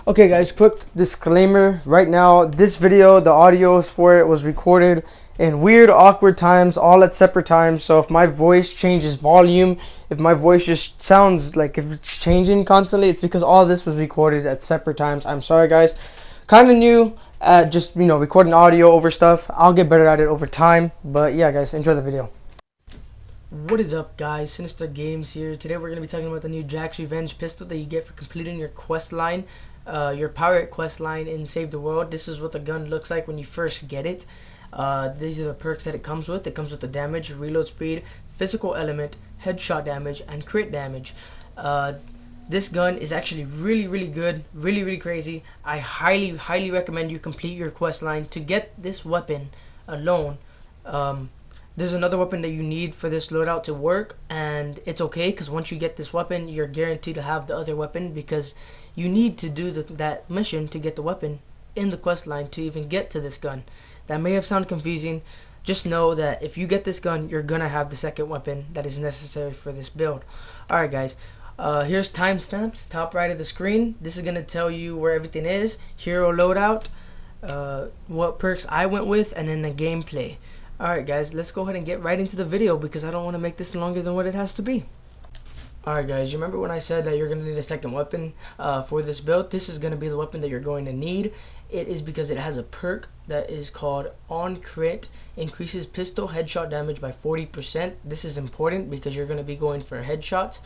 Okay guys, quick disclaimer right now. This video, the audios for it was recorded in weird, awkward times, all at separate times. So if my voice changes volume, if my voice just sounds like if it's changing constantly, it's because all this was recorded at separate times. I'm sorry guys. Kind of new at just, recording audio over stuff. I'll get better at it over time. But yeah guys, enjoy the video. What is up guys, Sinister Games here. Today we're going to be talking about the new Jack's Revenge pistol that you get for completing your quest line. Your pirate quest line in Save the World. This is what the gun looks like when you first get it. These are the perks that it comes with. It comes with the damage, reload speed, physical element, headshot damage, and crit damage. This gun is actually really good, really crazy. I highly recommend you complete your quest line to get this weapon alone. There's another weapon that you need for this loadout to work, and it's okay because once you get this weapon, you're guaranteed to have the other weapon because you need to do that mission to get the weapon in the quest line to even get to this gun. That may have sounded confusing. Just know that if you get this gun, you're gonna have the second weapon that is necessary for this build. Alright guys, here's timestamps, top right of the screen. This is gonna tell you where everything is, hero loadout, what perks I went with, and then the gameplay. Alright guys, let's go ahead and get right into the video because I don't want to make this longer than what it has to be. Alright guys, you remember when I said that you're going to need a second weapon for this build? This is going to be the weapon that you're going to need. It is because it has a perk that is called On Crit. Increases pistol headshot damage by 40%. This is important because you're going to be going for headshots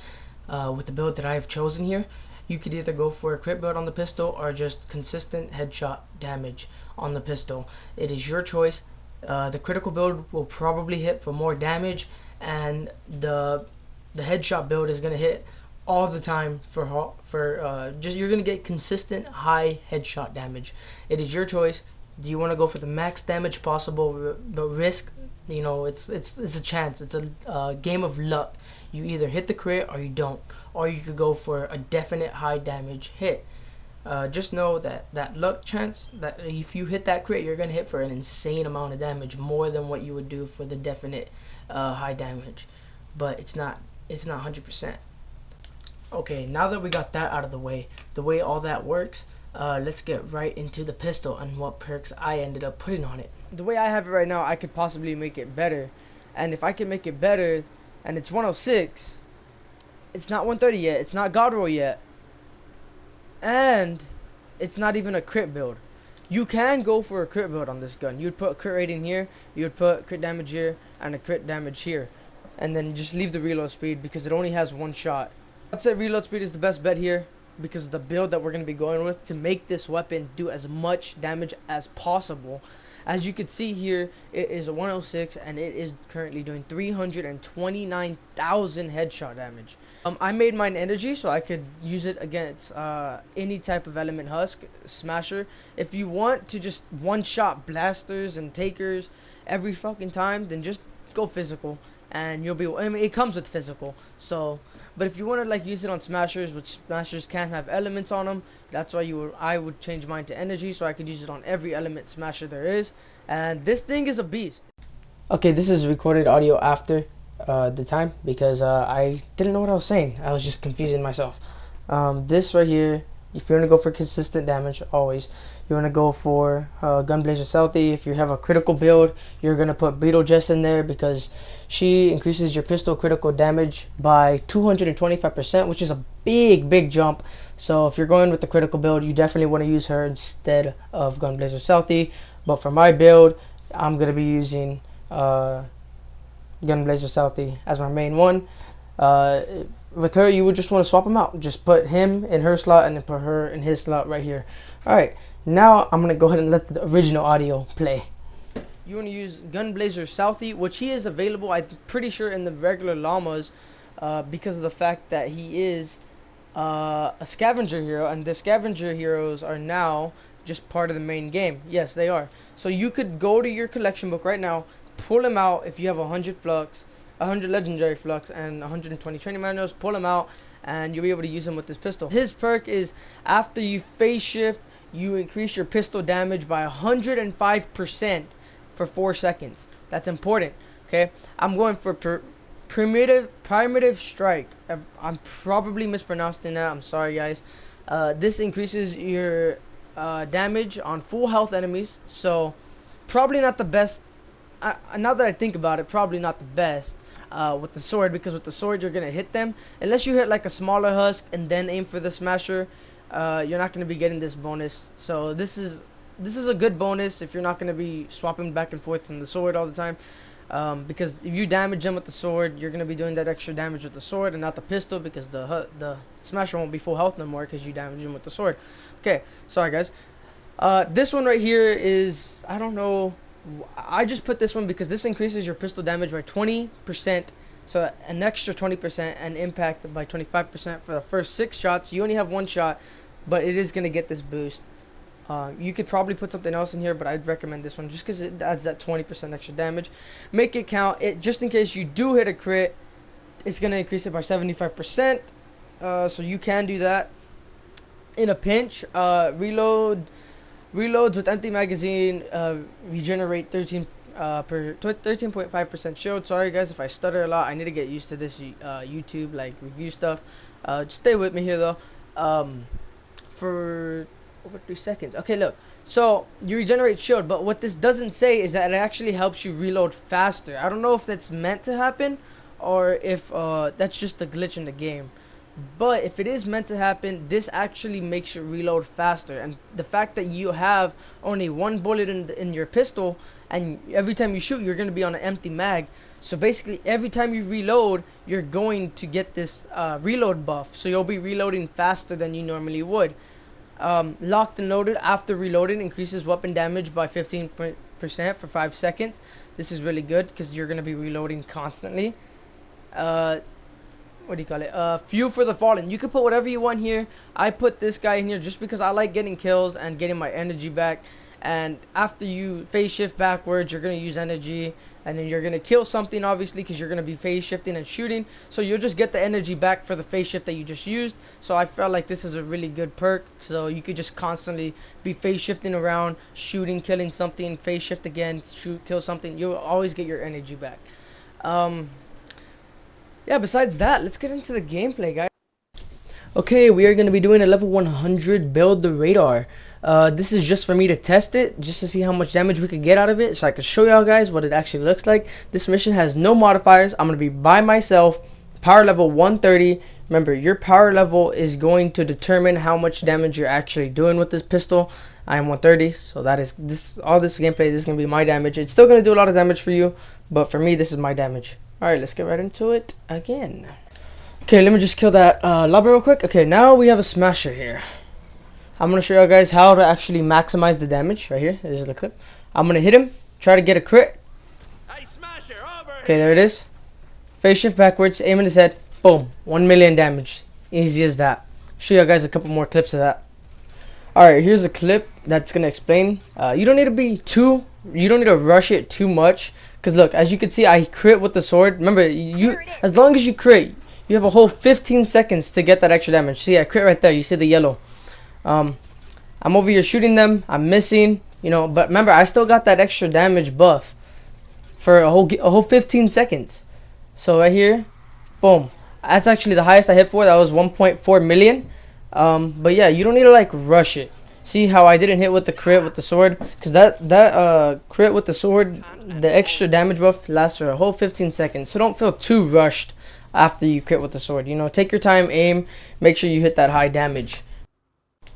with the build that I have chosen here. You could either go for a crit build on the pistol or just consistent headshot damage on the pistol. It is your choice. The critical build will probably hit for more damage, and the headshot build is gonna hit all the time for just you're gonna get consistent high headshot damage. It is your choice. Do you want to go for the max damage possible, but risk? It's a chance. It's a game of luck. You either hit the crit or you don't, or you could go for a definite high damage hit. Just know that luck chance, that if you hit that crit, you're going to hit for an insane amount of damage, more than what you would do for the definite high damage. But it's not 100%. Okay, now that we got that out of the way all that works, let's get right into the pistol and what perks I ended up putting on it. The way I have it right now, I could possibly make it better. And if I can make it better, and it's 106, it's not 130 yet, it's not God roll yet, and it's not even a crit build. You can go for a crit build on this gun. You'd put crit rating here, you would put crit damage here, and a crit damage here, and then just leave the reload speed because it only has one shot. I'd say reload speed is the best bet here because of the build that we're going to be going with to make this weapon do as much damage as possible. As you can see here, it is a 106 and it is currently doing 329,000 headshot damage. I made mine energy so I could use it against any type of element husk, smasher. If you want to just one-shot blasters and takers every fucking time, then just go physical. And you'll be, I mean, it comes with physical, so, but if you want to like use it on smashers, which smashers can't have elements on them, that's why I would change mine to energy so I could use it on every element smasher there is. And this thing is a beast. Okay, this is recorded audio after the time because I didn't know what I was saying. I was just confusing myself. This right here, if you want to go for consistent damage, always you want to go for Gunblazer Stealthy. If you have a critical build, you're going to put Beetle Jess in there because she increases your pistol critical damage by 225%, which is a big jump. So if you're going with the critical build, you definitely want to use her instead of Gunblazer Stealthy. But for my build, I'm going to be using Gunblazer Stealthy as my main one. With her, you would just want to swap them out. Just put him in her slot and then put her in his slot right here. Alright, now I'm going to go ahead and let the original audio play. You want to use Gunblazer Stealthy, which he is available, I'm pretty sure, in the regular llamas because of the fact that he is a scavenger hero, and the scavenger heroes are now just part of the main game. Yes, they are. So you could go to your collection book right now, pull him out if you have 100 flux, 100 legendary flux, and 120 training manuals. Pull them out and you'll be able to use them with this pistol. His perk is after you phase shift, you increase your pistol damage by 105% for 4 seconds. That's important. Okay, I'm going for primitive strike. I'm probably mispronouncing that. I'm sorry guys. This increases your damage on full health enemies, so probably not the best. Now that I think about it, probably not the best with the sword, because with the sword you're gonna hit them unless you hit like a smaller husk and then aim for the smasher. You're not gonna be getting this bonus, so this is a good bonus if you're not gonna be swapping back and forth from the sword all the time. Because if you damage them with the sword, you're gonna be doing that extra damage with the sword and not the pistol, because the smasher won't be full health no more because you damage him with the sword. Okay, sorry guys. This one right here is, I don't know, I just put this one because this increases your pistol damage by 20%, so an extra 20%, and impact by 25% for the first 6 shots. You only have 1 shot, but it is gonna get this boost. You could probably put something else in here, but I'd recommend this one just because it adds that 20% extra damage. Make it count. It just in case you do hit a crit, it's gonna increase it by 75%. So you can do that in a pinch. Reloads with empty magazine regenerate 13.5% shield. Sorry guys if I stutter a lot. I need to get used to this YouTube like review stuff. Just stay with me here though. For over 3 seconds. Okay, look. So you regenerate shield, but what this doesn't say is that it actually helps you reload faster. I don't know if that's meant to happen or if that's just a glitch in the game. But if it is meant to happen, this actually makes you reload faster. And the fact that you have only 1 bullet in your pistol, and every time you shoot, you're going to be on an empty mag. So basically, every time you reload, you're going to get this reload buff. So you'll be reloading faster than you normally would. Locked and loaded after reloading increases weapon damage by 15% for 5 seconds. This is really good because you're going to be reloading constantly. What do you call it? Few for the fallen. You can put whatever you want here. I put this guy in here just because I like getting kills and getting my energy back. And after you phase shift backwards, you're going to use energy, and then you're going to kill something obviously because you're going to be phase shifting and shooting, so you'll just get the energy back for the phase shift that you just used. So I felt like this is a really good perk, so you could just constantly be phase shifting around, shooting, killing something, phase shift again, shoot, kill something. You'll always get your energy back. Yeah, besides that, let's get into the gameplay, guys. Okay, we are going to be doing a level 100 build the radar. This is just for me to test it, just to see how much damage we could get out of it, so I can show y'all guys what it actually looks like. This mission has no modifiers. I'm going to be by myself, power level 130. Remember, your power level is going to determine how much damage you're actually doing with this pistol. I am 130, so that is this. All this gameplay, this is going to be my damage. It's still going to do a lot of damage for you, but for me, this is my damage. Alright, let's get right into it again. Okay, let me just kill that lobber real quick. Okay, now we have a smasher here. I'm going to show you guys how to actually maximize the damage. Right here, this is the clip. I'm going to hit him, try to get a crit. Hey, smasher, over okay, there it is. Phase shift backwards, aim in his head. Boom, 1 million damage. Easy as that. Show you guys a couple more clips of that. Alright, here's a clip that's going to explain. You don't need to rush it too much. Because look, as you can see, I crit with the sword. Remember, as long as you crit, you have a whole 15 seconds to get that extra damage. See, I crit right there. You see the yellow. I'm over here shooting them. I'm missing, you know. But remember, I still got that extra damage buff for a whole 15 seconds. So right here, boom. That's actually the highest I hit for. That was 1.4 million. But yeah, you don't need to like rush it. See how I didn't hit with the crit with the sword? Because that crit with the sword, the extra damage buff lasts for a whole 15 seconds. So don't feel too rushed after you crit with the sword. You know, take your time, aim, make sure you hit that high damage.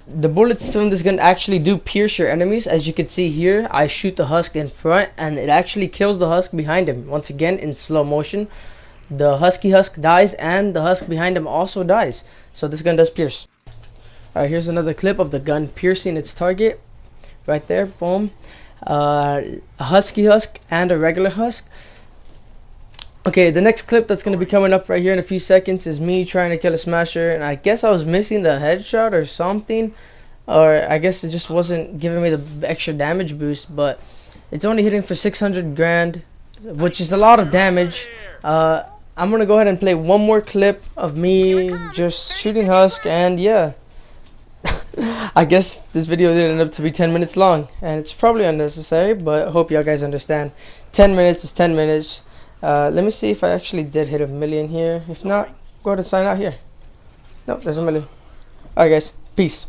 The bullets from this gun actually do pierce your enemies. As you can see here, I shoot the husk in front and it actually kills the husk behind him. Once again, in slow motion. The husky husk dies and the husk behind him also dies. So this gun does pierce. Alright, here's another clip of the gun piercing its target. Right there, boom. A husky husk and a regular husk. Okay, the next clip that's going to be coming up right here in a few seconds is me trying to kill a smasher. And I guess I was missing the headshot or something. Or I guess it just wasn't giving me the extra damage boost. But it's only hitting for 600 grand, which is a lot of damage. I'm going to go ahead and play one more clip of me just shooting husk, and yeah. I guess this video did end up to be 10 minutes long, and it's probably unnecessary, but I hope y'all guys understand. 10 minutes is 10 minutes. Let me see if I actually did hit 1 million here. If not, go ahead and sign out here. Nope, there's 1 million. Alright guys, peace. Peace.